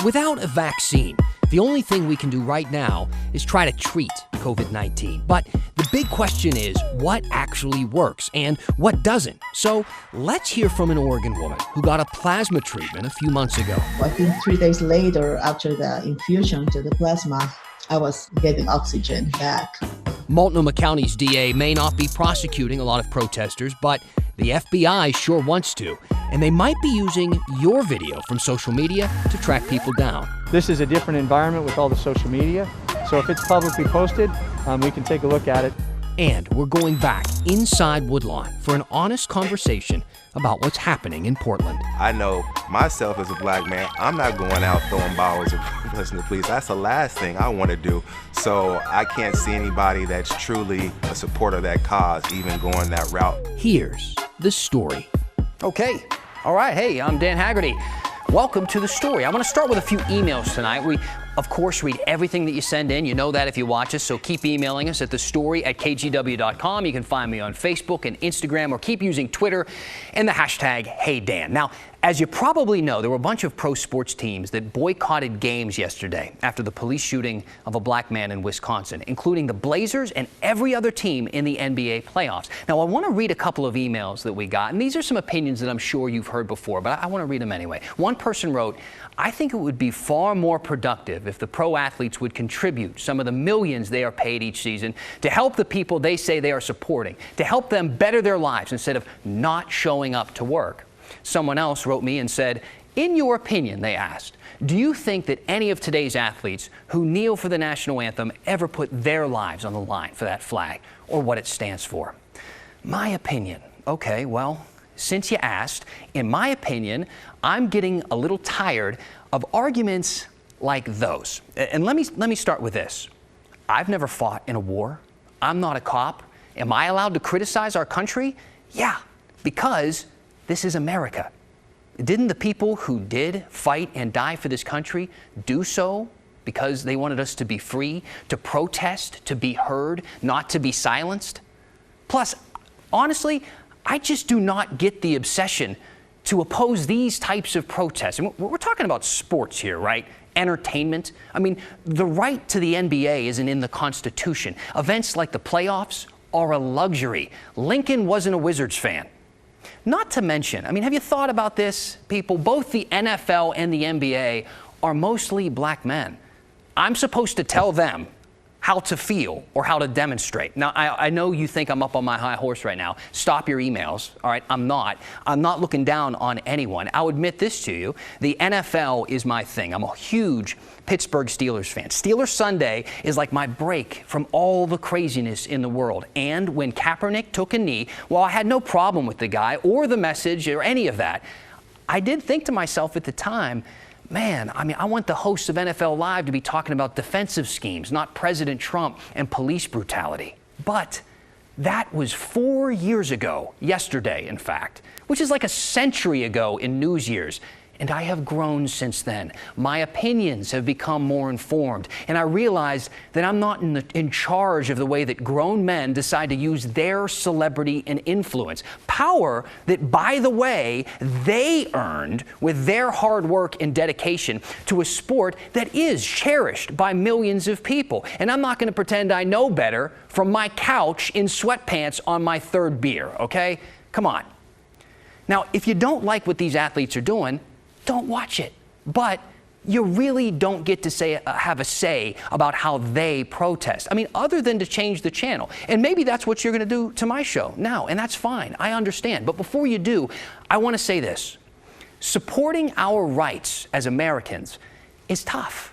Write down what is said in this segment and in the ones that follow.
Without a vaccine, the only thing we can do right now is try to treat COVID-19. But the big question is, what actually works and what doesn't? So let's hear from an Oregon woman who got a plasma treatment a few months ago. I think 3 days later, after the infusion to the plasma, I was getting oxygen back. Multnomah County's DA may not be prosecuting a lot of protesters, but the FBI sure wants to. And they might be using your video from social media to track people down. This is a different environment with all the social media. So if it's publicly posted, we can take a look at it. And we're going back inside Woodlawn for an honest conversation about what's happening in Portland. I know myself as a black man, I'm not going out throwing bottles or listening to police. That's the last thing I want to do. So I can't see anybody that's truly a supporter of that cause even going that route. Here's the story. Okay. All right. Hey, I'm Dan Haggerty. Welcome to The Story. I want to start with a few emails tonight. We, of course, read everything that you send in. You know that if you watch us, so keep emailing us at thestory@kgw.com. You can find me on Facebook and Instagram, or keep using Twitter and the hashtag HeyDan. Now, as you probably know, there were a bunch of pro sports teams that boycotted games yesterday after the police shooting of a black man in Wisconsin, including the Blazers and every other team in the NBA playoffs. Now, I want to read a couple of emails that we got, and these are some opinions that I'm sure you've heard before, but I want to read them anyway. One person wrote, "I think it would be far more productive if the pro athletes would contribute some of the millions they are paid each season to help the people they say they are supporting, to help them better their lives instead of not showing up to work." Someone else wrote me and said, "In your opinion," they asked, "do you think that any of today's athletes who kneel for the national anthem ever put their lives on the line for that flag or what it stands for?" My opinion. Okay, well, since you asked, in my opinion, I'm getting a little tired of arguments like those. And let me start with this. I've never fought in a war. I'm not a cop. Am I allowed to criticize our country? Yeah, because this is America. Didn't the people who did fight and die for this country do so because they wanted us to be free, to protest, to be heard, not to be silenced? Plus, honestly, I just do not get the obsession to oppose these types of protests. And we're talking about sports here, right? Entertainment. I mean, the right to the NBA isn't in the Constitution. Events like the playoffs are a luxury. Lincoln wasn't a Wizards fan. Not to mention, I mean, have you thought about this, people? Both the NFL and the NBA are mostly black men. I'm supposed to tell them how to feel or how to demonstrate. Now, I know you think I'm up on my high horse right now. Stop your emails, all right? I'm not. I'm not looking down on anyone. I'll admit this to you. The NFL is my thing. I'm a huge Pittsburgh Steelers fan. Steelers Sunday is like my break from all the craziness in the world. And when Kaepernick took a knee, while I had no problem with the guy or the message or any of that, I did think to myself at the time, man, I mean, I want the hosts of NFL Live to be talking about defensive schemes, not President Trump and police brutality. But that was 4 years ago, yesterday, in fact, which is like a century ago in news years. And I have grown since then. My opinions have become more informed. And I realized that I'm not in charge of the way that grown men decide to use their celebrity and influence. Power that, by the way, they earned with their hard work and dedication to a sport that is cherished by millions of people. And I'm not going to pretend I know better from my couch in sweatpants on my third beer, okay? Come on. Now, if you don't like what these athletes are doing, don't watch it. But you really don't get to have a say about how they protest. I mean, other than to change the channel. And maybe that's what you're going to do to my show now, and that's fine. I understand. But before you do, I want to say this. Supporting our rights as Americans is tough.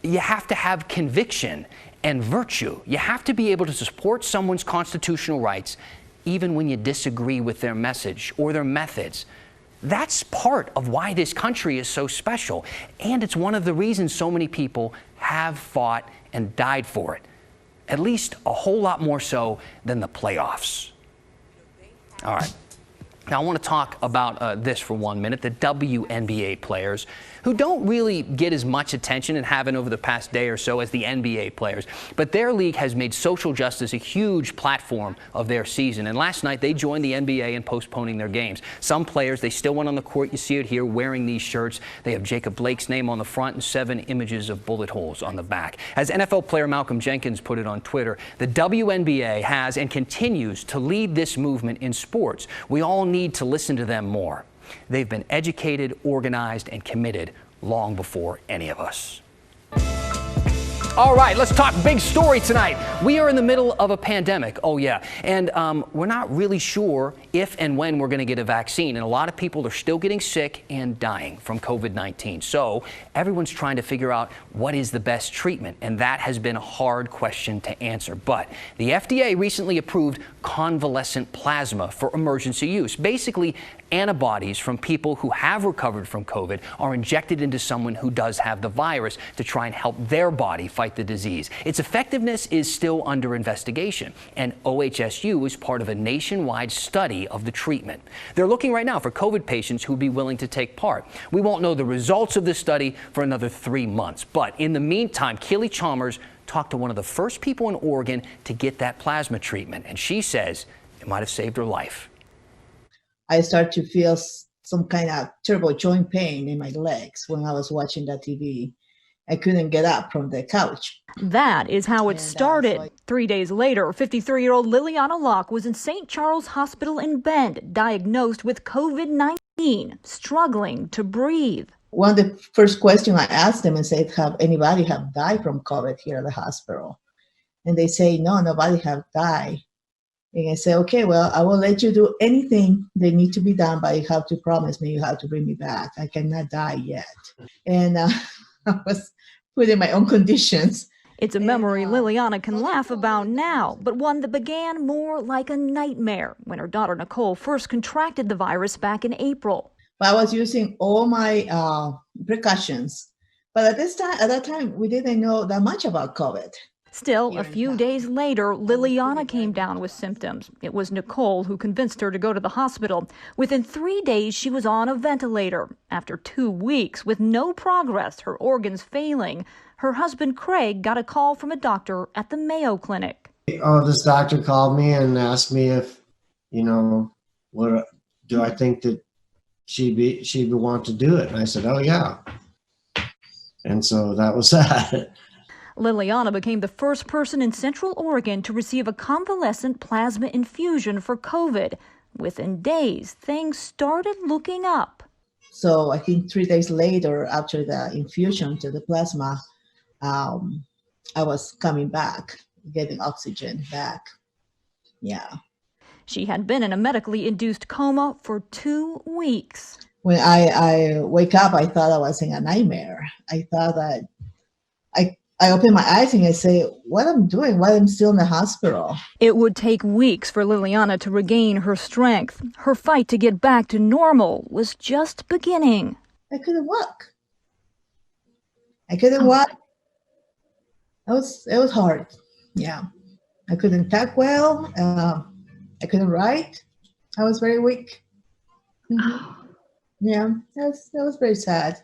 You have to have conviction and virtue. You have to be able to support someone's constitutional rights even when you disagree with their message or their methods. That's part of why this country is so special, and it's one of the reasons so many people have fought and died for it, at least a whole lot more so than the playoffs. All right. Now, I want to talk about this for 1 minute. The WNBA players, who don't really get as much attention and haven't over the past day or so as the NBA players. But their league has made social justice a huge platform of their season. And last night, they joined the NBA in postponing their games. Some players, they still went on the court. You see it here, wearing these shirts. They have Jacob Blake's name on the front and 7 images of bullet holes on the back. As NFL player Malcolm Jenkins put it on Twitter, the WNBA has and continues to lead this movement in sports. We all need to listen to them more. They've been educated, organized, and committed long before any of us. All right, let's talk big story tonight. We are in the middle of a pandemic. Oh, yeah. And we're not really sure if and when we're going to get a vaccine. And a lot of people are still getting sick and dying from COVID-19. So everyone's trying to figure out what is the best treatment. And that has been a hard question to answer. But the FDA recently approved convalescent plasma for emergency use. Basically, antibodies from people who have recovered from COVID are injected into someone who does have the virus to try and help their body fight the disease. Its effectiveness is still under investigation, and OHSU is part of a nationwide study of the treatment. They're looking right now for COVID patients who would be willing to take part. We won't know the results of this study for another 3 months, but in the meantime, Chalmers talked to one of the first people in Oregon to get that plasma treatment, and she says it might have saved her life. I started to feel some kind of terrible joint pain in my legs when I was watching the TV. I couldn't get up from the couch. That is how it started. 3 days later, 53-year-old Liliana Locke was in St. Charles Hospital in Bend, diagnosed with COVID-19, struggling to breathe. One of the first questions I asked them and said, have anybody have died from COVID here at the hospital? And they say, no, nobody have died. And I say, okay, well, I will let you do anything that need to be done, but you have to promise me you have to bring me back. I cannot die yet. And I was put in my own conditions. It's a memory Liliana can laugh about now, but one that began more like a nightmare when her daughter Nicole first contracted the virus back in April. But I was using all my precautions. But at that time, we didn't know that much about COVID. Still, a few days later, Liliana came down with symptoms. It was Nicole who convinced her to go to the hospital. Within 3 days, she was on a ventilator. After 2 weeks, with no progress, her organs failing, her husband Craig got a call from a doctor at the Mayo Clinic. This doctor called me and asked me if, what do I think that she'd want to do it? And I said, oh, yeah. And so that was that. Liliana became the first person in Central Oregon to receive a convalescent plasma infusion for COVID. Within days, things started looking up. So I think 3 days later, after the infusion to the plasma, I was coming back, getting oxygen back. Yeah. She had been in a medically induced coma for 2 weeks. When I wake up, I thought I was in a nightmare. I thought that I opened my eyes and I say, what I'm doing, why I'm still in the hospital. It would take weeks for Liliana to regain her strength. Her fight to get back to normal was just beginning. I couldn't walk. It was hard. Yeah. I couldn't talk well. I couldn't write. I was very weak. Mm-hmm. Yeah, that was very sad.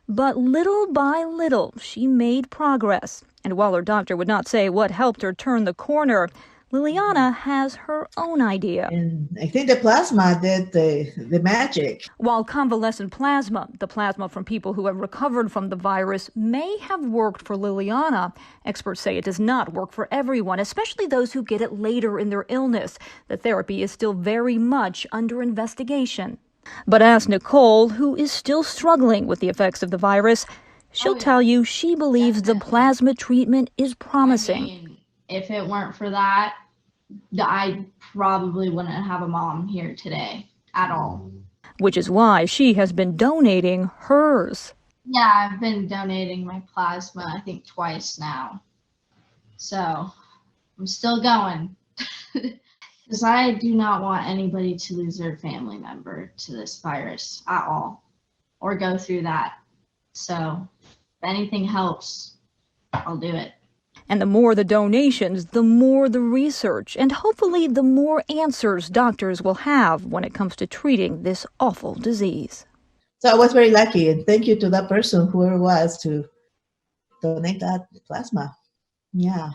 But little by little, she made progress. And while her doctor would not say what helped her turn the corner, Liliana has her own idea. And I think the plasma did the magic. While convalescent plasma, the plasma from people who have recovered from the virus, may have worked for Liliana, experts say it does not work for everyone, especially those who get it later in their illness. The therapy is still very much under investigation. But ask Nicole, who is still struggling with the effects of the virus. She'll tell you she believes the plasma treatment is promising. I mean, if it weren't for that, I probably wouldn't have a mom here today at all. Which is why she has been donating hers. Yeah, I've been donating my plasma, I think, twice now. So I'm still going. Because I do not want anybody to lose their family member to this virus at all, or go through that. So if anything helps, I'll do it. And the more the donations, the more the research, and hopefully the more answers doctors will have when it comes to treating this awful disease. So I was very lucky, and thank you to that person, whoever it was, to donate that plasma. Yeah.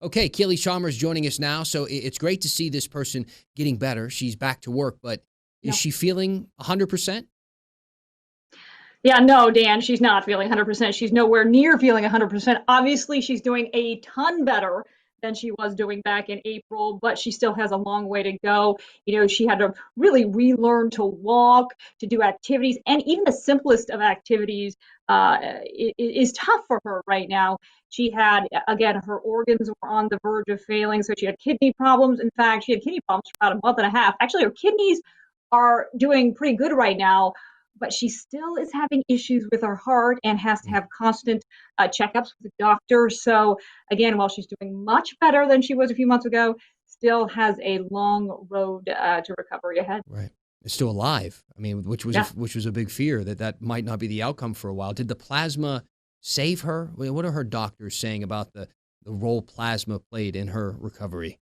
Okay, Keely Chalmers joining us now. So it's great to see this person getting better. She's back to work, but is she feeling 100%? Yeah, no, Dan, she's not feeling 100%. She's nowhere near feeling 100%. Obviously, she's doing a ton better than she was doing back in April, but she still has a long way to go. You know, she had to really relearn to walk, to do activities, and even the simplest of activities is tough for her right now. She had, again, her organs were on the verge of failing, so she had kidney problems. In fact, she had kidney problems for about a month and a half. Actually, her kidneys are doing pretty good right now, but she still is having issues with her heart and has to have constant checkups with the doctor. So again, while she's doing much better than she was a few months ago, still has a long road to recovery ahead. Right. It's still alive. I mean, which was a big fear that might not be the outcome for a while. Did the plasma save her? I mean, what are her doctors saying about the role plasma played in her recovery?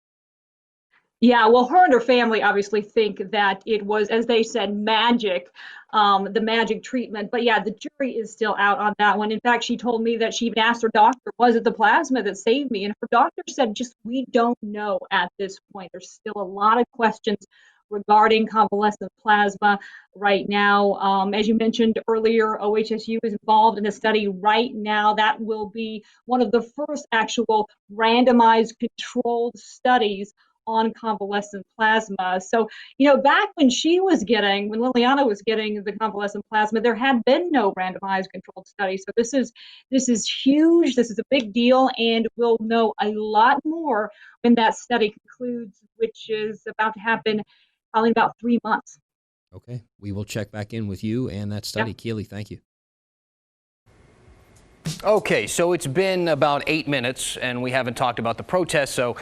Yeah, well, her and her family obviously think that it was, as they said, magic, the magic treatment. But yeah, the jury is still out on that one. In fact, she told me that she even asked her doctor, was it the plasma that saved me? And her doctor said, we don't know at this point. There's still a lot of questions regarding convalescent plasma right now. As you mentioned earlier, OHSU is involved in a study right now that will be one of the first actual randomized controlled studies on convalescent plasma. So, you know, back when Liliana was getting the convalescent plasma, there had been no randomized controlled study. So this is huge. This is a big deal, and we'll know a lot more when that study concludes, which is about to happen probably in about 3 months. Okay. We will check back in with you and that study. Yep. Keely, thank you. Okay, so it's been about 8 minutes and we haven't talked about the protests, so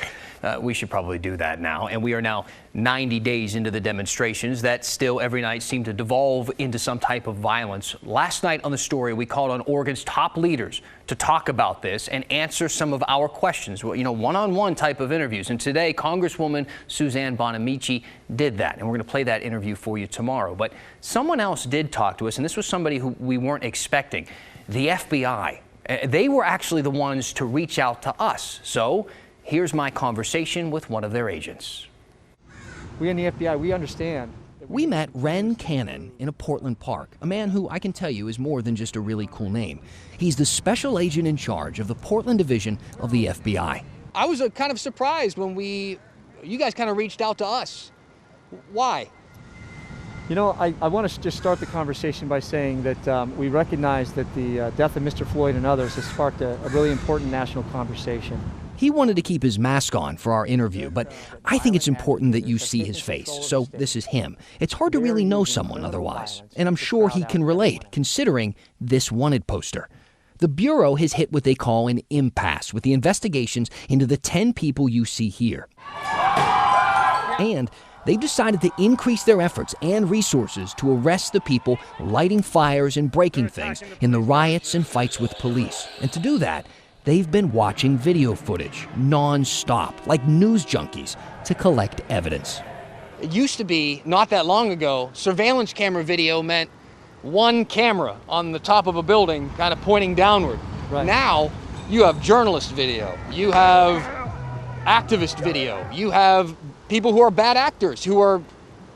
we should probably do that now. And we are now 90 days into the demonstrations that still every night seem to devolve into some type of violence. Last night on The Story, we called on Oregon's top leaders to talk about this and answer some of our questions, you know, one-on-one type of interviews. And today, Congresswoman Suzanne Bonamici did that, and we're going to play that interview for you tomorrow. But someone else did talk to us, and this was somebody who we weren't expecting. The FBI. They were actually the ones to reach out to us. So here's my conversation with one of their agents. We in the FBI, we understand. We met Ren Cannon in a Portland park, a man who I can tell you is more than just a really cool name. He's the special agent in charge of the Portland division of the FBI. I was kind of surprised when you guys kind of reached out to us. Why? You know, I want to just start the conversation by saying that we recognize that the death of Mr. Floyd and others has sparked a really important national conversation. He wanted to keep his mask on for our interview, but I think it's important that you see his face. So this is him. It's hard to really know someone otherwise, and I'm sure he can relate, considering this wanted poster. The Bureau has hit what they call an impasse with the investigations into the 10 people you see here. And they've decided to increase their efforts and resources to arrest the people lighting fires and breaking things in the riots and fights with police. And to do that, they've been watching video footage non-stop, like news junkies, to collect evidence. It used to be, not that long ago, surveillance camera video meant one camera on the top of a building kind of pointing downward. Right. Now, you have journalist video, you have activist video, you have people who are bad actors who are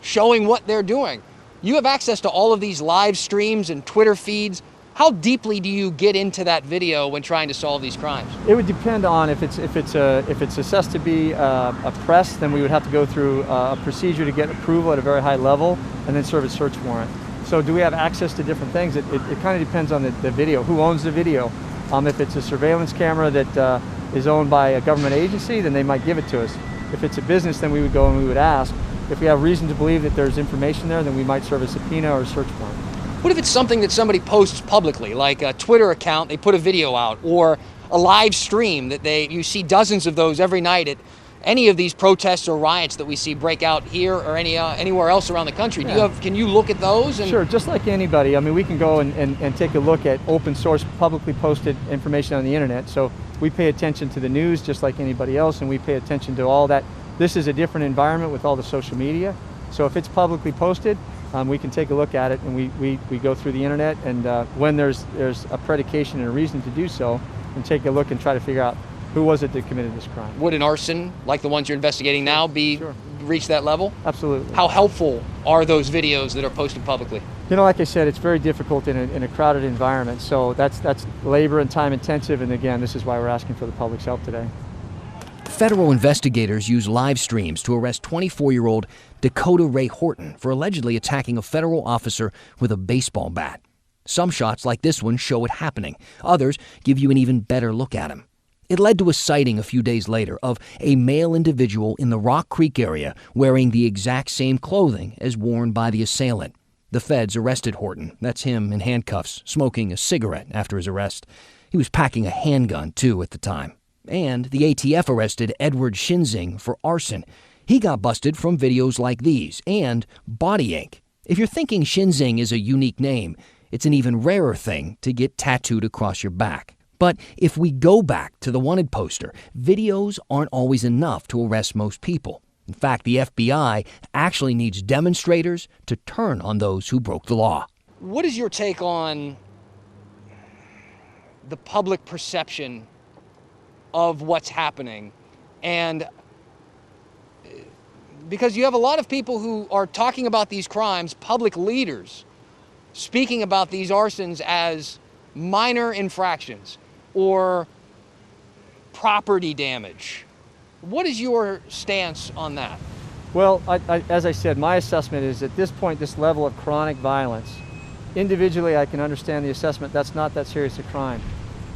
showing what they're doing. You have access to all of these live streams and Twitter feeds. How deeply do you get into that video when trying to solve these crimes? It would depend on if it's assessed to be a press, then we would have to go through a procedure to get approval at a very high level and then serve a search warrant. So do we have access to different things? It kind of depends on the video, who owns the video. If it's a surveillance camera that is owned by a government agency, then they might give it to us. If it's a business, then we would go and we would ask. If we have reason to believe that there's information there, then we might serve a subpoena or a search warrant. What if it's something that somebody posts publicly, like a Twitter account, they put a video out, or a live stream that you see dozens of those every night any of these protests or riots that we see break out here or anywhere else around the country? Can you look at those? Sure, just like anybody. I mean, we can go and take a look at open source, publicly posted information on the internet. So we pay attention to the news just like anybody else, and we pay attention to all that. This is a different environment with all the social media. So if it's publicly posted, we can take a look at it, and we go through the internet, and when there's a predication and a reason to do so, and take a look and try to figure out who was it that committed this crime. Would an arson, like the ones you're investigating now, reach that level? Absolutely. How helpful are those videos that are posted publicly? You know, like I said, it's very difficult in a crowded environment, so that's labor and time intensive, and again, this is why we're asking for the public's help today. Federal investigators use live streams to arrest 24-year-old Dakota Ray Horton for allegedly attacking a federal officer with a baseball bat. Some shots like this one show it happening. Others give you an even better look at him. It led to a sighting a few days later of a male individual in the Rock Creek area wearing the exact same clothing as worn by the assailant. The feds arrested Horton, that's him in handcuffs, smoking a cigarette after his arrest. He was packing a handgun, too, at the time. And the ATF arrested Edward Shinzing for arson. He got busted from videos like these and body ink. If you're thinking Shinzing is a unique name, it's an even rarer thing to get tattooed across your back. But if we go back to the wanted poster, videos aren't always enough to arrest most people. In fact, the FBI actually needs demonstrators to turn on those who broke the law. What is your take on the public perception of what's happening? And because you have a lot of people who are talking about these crimes, public leaders, speaking about these arsons as minor infractions or property damage. What is your stance on that? Well, as I said, my assessment is at this point, this level of chronic violence, individually I can understand the assessment that's not that serious a crime.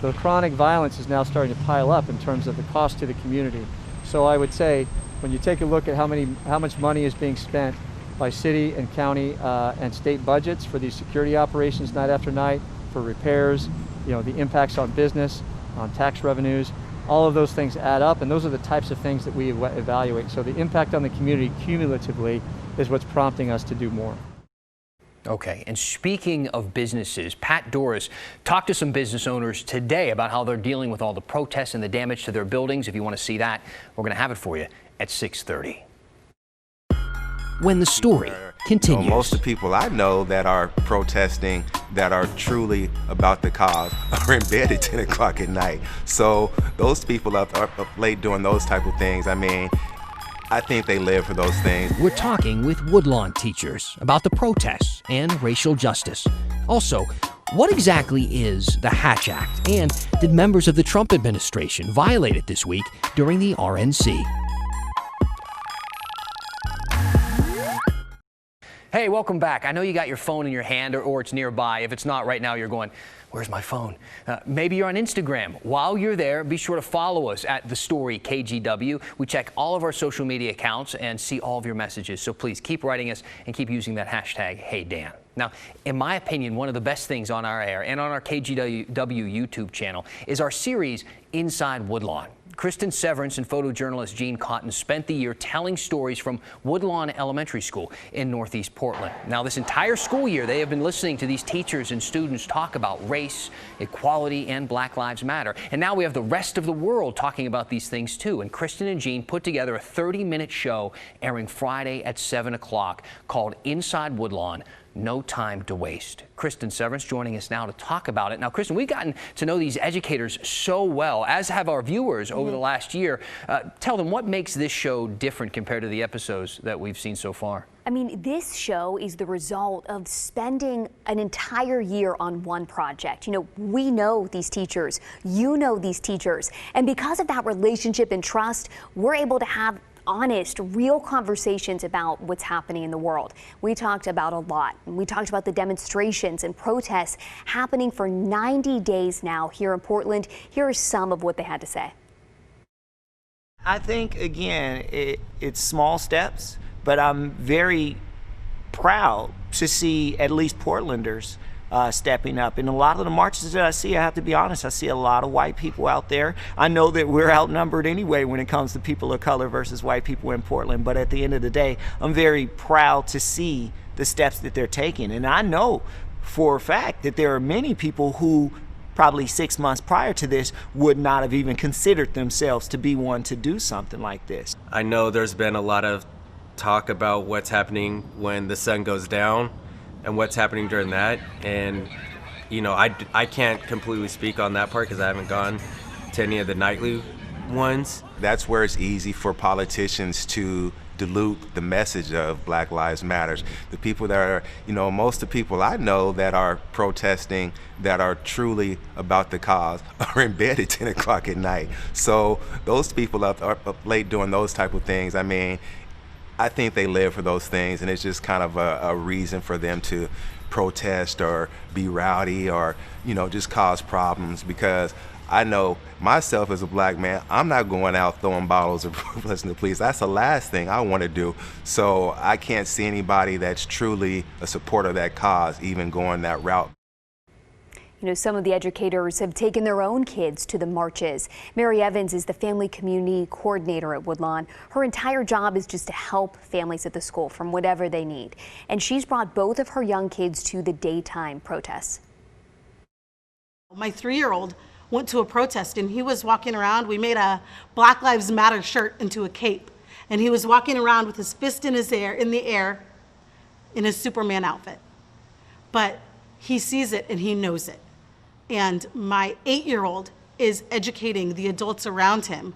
The chronic violence is now starting to pile up in terms of the cost to the community. So I would say, when you take a look at how much money is being spent by city and county and state budgets for these security operations night after night, for repairs, the impacts on business, on tax revenues, all of those things add up, and those are the types of things that we evaluate. So the impact on the community cumulatively is what's prompting us to do more. Okay, and speaking of businesses, Pat Doris talked to some business owners today about how they're dealing with all the protests and the damage to their buildings. If you want to see that, we're going to have it for you at 6:30. When the story continues. Most of the people I know that are protesting, that are truly about the cause, are in bed at 10 o'clock at night. So those people up late doing those type of things, I think they live for those things. We're talking with Woodlawn teachers about the protests and racial justice. Also, what exactly is the Hatch Act, and did members of the Trump administration violate it this week during the RNC? Hey, welcome back. I know you got your phone in your hand or it's nearby. If it's not right now, you're going, where's my phone? Maybe you're on Instagram. While you're there, be sure to follow us at The Story KGW. We check all of our social media accounts and see all of your messages. So please keep writing us and keep using that hashtag #HeyDan. Now, in my opinion, one of the best things on our air and on our KGW YouTube channel is our series Inside Woodlawn. Kristen Severance and photojournalist Gene Cotton spent the year telling stories from Woodlawn Elementary School in Northeast Portland. Now, this entire school year, they have been listening to these teachers and students talk about race, equality, and Black Lives Matter. And now we have the rest of the world talking about these things, too. And Kristen and Gene put together a 30-minute show airing Friday at 7 o'clock called Inside Woodlawn, No Time to Waste. Kristen Severance joining us now to talk about it. Now, Kristen, we've gotten to know these educators so well, as have our viewers over the last year. Tell them, what makes this show different compared to the episodes that we've seen so far? I mean, this show is the result of spending an entire year on one project. We know these teachers, you know these teachers, and because of that relationship and trust, we're able to have honest, real conversations about what's happening in the world. We talked about a lot. We talked about the demonstrations and protests happening for 90 days now here in Portland. Here are some of what they had to say. I think, again, it's small steps, but I'm very proud to see at least Portlanders stepping up. And a lot of the marches that I see, I have to be honest, I see a lot of white people out there. I know that we're outnumbered anyway when it comes to people of color versus white people in Portland, but at the end of the day, I'm very proud to see the steps that they're taking. And I know for a fact that there are many people who probably 6 months prior to this would not have even considered themselves to be one to do something like this. I know there's been a lot of talk about what's happening when the sun goes down and what's happening during that, and you know, I can't completely speak on that part because I haven't gone to any of the nightly ones. That's where it's easy for politicians to dilute the message of Black Lives Matters. The people that are, you know, most of the people I know that are protesting, that are truly about the cause, are in bed at 10 o'clock at night. So those people up late doing those type of things, I mean, I think they live for those things, and it's just kind of a reason for them to protest or be rowdy or, you know, just cause problems. Because I know myself as a black man, I'm not going out throwing bottles or listening to police. That's the last thing I want to do. So I can't see anybody that's truly a supporter of that cause even going that route. You know, some of the educators have taken their own kids to the marches. Mary Evans is the family community coordinator at Woodlawn. Her entire job is just to help families at the school from whatever they need. And she's brought both of her young kids to the daytime protests. My 3-year-old went to a protest and he was walking around. We made a Black Lives Matter shirt into a cape. And he was walking around with his fist in the air in his Superman outfit. But he sees it and he knows it. And my 8-year-old is educating the adults around him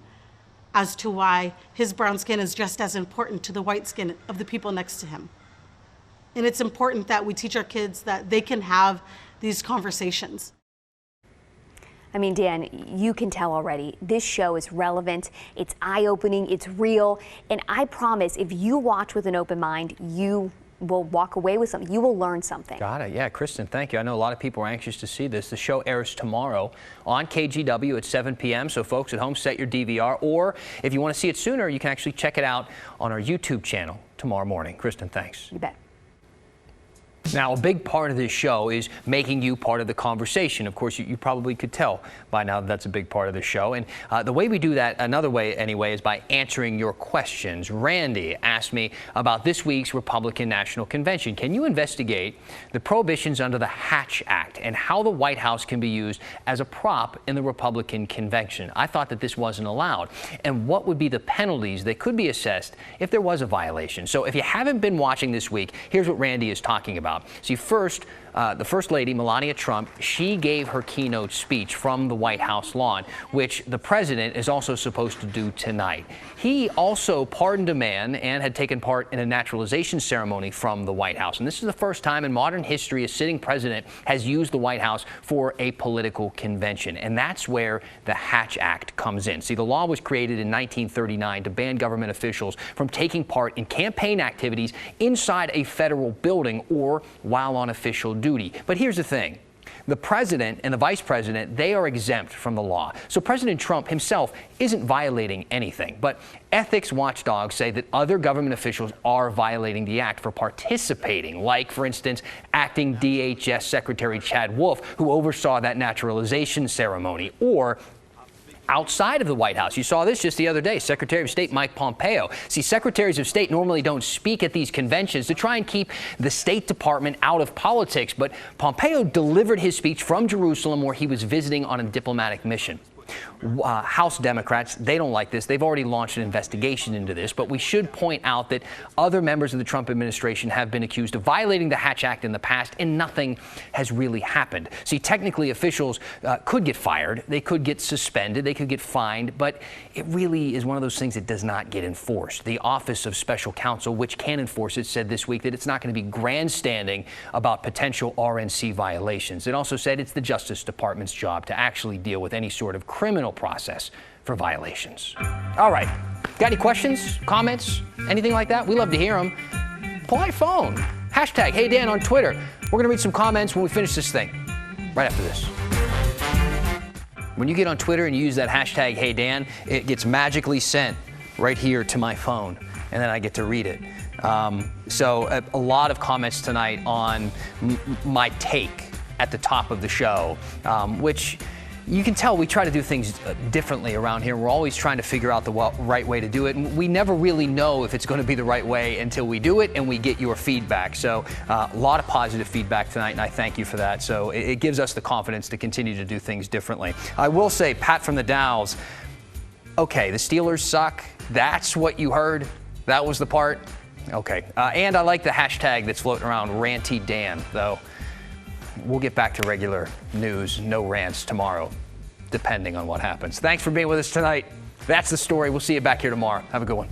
as to why his brown skin is just as important to the white skin of the people next to him. And it's important that we teach our kids that they can have these conversations. I mean, Dan, you can tell already, this show is relevant, it's eye-opening, it's real, and I promise if you watch with an open mind, you will walk away with something. You will learn something. Got it. Yeah, Kristen, thank you. I know a lot of people are anxious to see this. The show airs tomorrow on KGW at 7 p.m. So folks at home, set your DVR, or if you want to see it sooner, you can actually check it out on our YouTube channel tomorrow morning. Kristen, thanks. You bet. Now, a big part of this show is making you part of the conversation. Of course, you probably could tell by now that that's a big part of the show. And the way we do that, another way anyway, is by answering your questions. Randy asked me about this week's Republican National Convention. Can you investigate the prohibitions under the Hatch Act and how the White House can be used as a prop in the Republican convention? I thought that this wasn't allowed. And what would be the penalties that could be assessed if there was a violation? So if you haven't been watching this week, here's what Randy is talking about. See, first, the First Lady, Melania Trump, she gave her keynote speech from the White House lawn, which the president is also supposed to do tonight. He also pardoned a man and had taken part in a naturalization ceremony from the White House. And this is the first time in modern history a sitting president has used the White House for a political convention. And that's where the Hatch Act comes in. See, the law was created in 1939 to ban government officials from taking part in campaign activities inside a federal building or while on official duty. But here's the thing. The president and the vice president, they are exempt from the law. So President Trump himself isn't violating anything. But ethics watchdogs say that other government officials are violating the act for participating, like, for instance, acting DHS Secretary Chad Wolf, who oversaw that naturalization ceremony, or outside of the White House. You saw this just the other day. Secretary of State Mike Pompeo. See, secretaries of state normally don't speak at these conventions to try and keep the State Department out of politics, but Pompeo delivered his speech from Jerusalem where he was visiting on a diplomatic mission. House Democrats, they don't like this. They've already launched an investigation into this, but we should point out that other members of the Trump administration have been accused of violating the Hatch Act in the past, and nothing has really happened. See, technically, officials could get fired, they could get suspended, they could get fined, but it really is one of those things that does not get enforced. The Office of Special Counsel, which can enforce it, said this week that it's not going to be grandstanding about potential RNC violations. It also said it's the Justice Department's job to actually deal with any sort of criminal process for violations. All right. Got any questions, comments, anything like that? We love to hear them. Pull out your phone. Hashtag Hey Dan on Twitter. We're going to read some comments when we finish this thing, right after this. When you get on Twitter and you use that hashtag Hey Dan, it gets magically sent right here to my phone, and then I get to read it. So a lot of comments tonight on my take at the top of the show, which you can tell we try to do things differently around here. We're always trying to figure out the right way to do it. And we never really know if it's going to be the right way until we do it and we get your feedback. So a lot of positive feedback tonight, and I thank you for that. So it gives us the confidence to continue to do things differently. I will say, Pat from the Dows, okay, the Steelers suck. That's what you heard? That was the part? Okay. And I like the hashtag that's floating around, Ranty Dan, though. We'll get back to regular news, no rants tomorrow, depending on what happens. Thanks for being with us tonight. That's the story. We'll see you back here tomorrow. Have a good one.